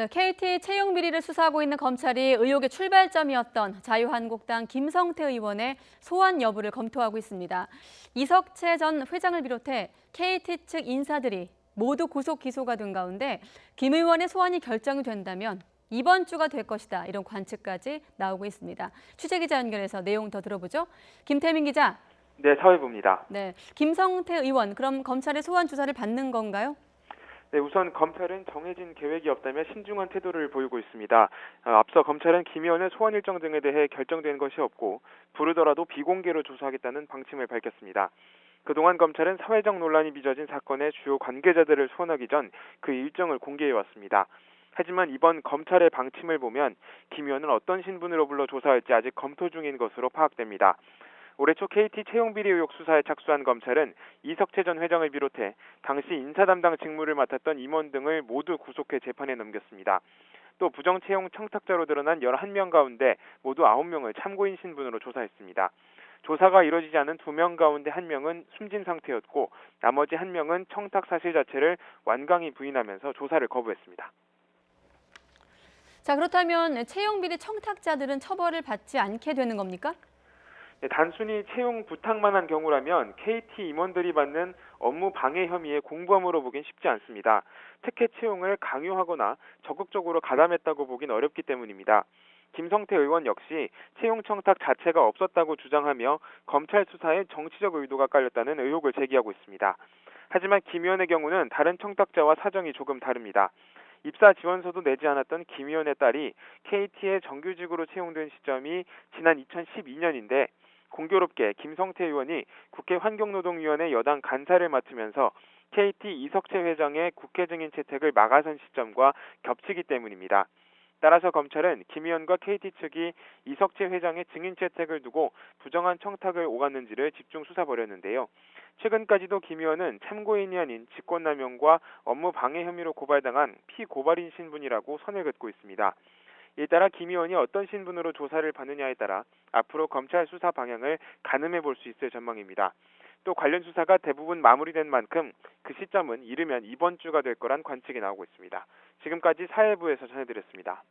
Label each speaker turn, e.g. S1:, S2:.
S1: 네, KT 채용 비리를 수사하고 있는 검찰이 의혹의 출발점이었던 자유한국당 김성태 의원의 소환 여부를 검토하고 있습니다. 이석채 전 회장을 비롯해 KT 측 인사들이 모두 구속 기소가 된 가운데 김 의원의 소환이 결정이 된다면 이번 주가 될 것이다. 이런 관측까지 나오고 있습니다. 취재기자 연결해서 내용 더 들어보죠. 김태민 기자.
S2: 네, 사회부입니다.
S1: 네, 김성태 의원, 그럼 검찰의 소환 조사를 받는 건가요?
S2: 네, 우선 검찰은 정해진 계획이 없다며 신중한 태도를 보이고 있습니다. 앞서 검찰은 김 의원의 소환 일정 등에 대해 결정된 것이 없고 부르더라도 비공개로 조사하겠다는 방침을 밝혔습니다. 그동안 검찰은 사회적 논란이 빚어진 사건의 주요 관계자들을 소환하기 전 그 일정을 공개해왔습니다. 하지만 이번 검찰의 방침을 보면 김 의원을 어떤 신분으로 불러 조사할지 아직 검토 중인 것으로 파악됩니다. 올해 초 KT 채용 비리 의혹 수사에 착수한 검찰은 이석채 전 회장을 비롯해 당시 인사 담당 직무를 맡았던 임원 등을 모두 구속해 재판에 넘겼습니다. 또 부정 채용 청탁자로 드러난 11명 가운데 모두 9명을 참고인 신분으로 조사했습니다. 조사가 이뤄지지 않은 2명 가운데 1명은 숨진 상태였고 나머지 1명은 청탁 사실 자체를 완강히 부인하면서 조사를 거부했습니다.
S1: 자, 그렇다면 채용 비리 청탁자들은 처벌을 받지 않게 되는 겁니까?
S2: 네, 단순히 채용 부탁만 한 경우라면 KT 임원들이 받는 업무 방해 혐의의 공범으로 보긴 쉽지 않습니다. 특혜 채용을 강요하거나 적극적으로 가담했다고 보긴 어렵기 때문입니다. 김성태 의원 역시 채용 청탁 자체가 없었다고 주장하며 검찰 수사에 정치적 의도가 깔렸다는 의혹을 제기하고 있습니다. 하지만 김 의원의 경우는 다른 청탁자와 사정이 조금 다릅니다. 입사 지원서도 내지 않았던 김 의원의 딸이 KT에 정규직으로 채용된 시점이 지난 2012년인데 공교롭게 김성태 의원이 국회 환경노동위원회 여당 간사를 맡으면서 KT 이석채 회장의 국회 증인 채택을 막아선 시점과 겹치기 때문입니다. 따라서 검찰은 김 의원과 KT 측이 이석채 회장의 증인 채택을 두고 부정한 청탁을 오갔는지를 집중 수사 벌였는데요. 최근까지도 김 의원은 참고인이 아닌 직권남용과 업무 방해 혐의로 고발당한 피고발인 신분이라고 선을 긋고 있습니다. 이에 따라 김 의원이 어떤 신분으로 조사를 받느냐에 따라 앞으로 검찰 수사 방향을 가늠해 볼 수 있을 전망입니다. 또 관련 수사가 대부분 마무리된 만큼 그 시점은 이르면 이번 주가 될 거란 관측이 나오고 있습니다. 지금까지 사회부에서 전해드렸습니다.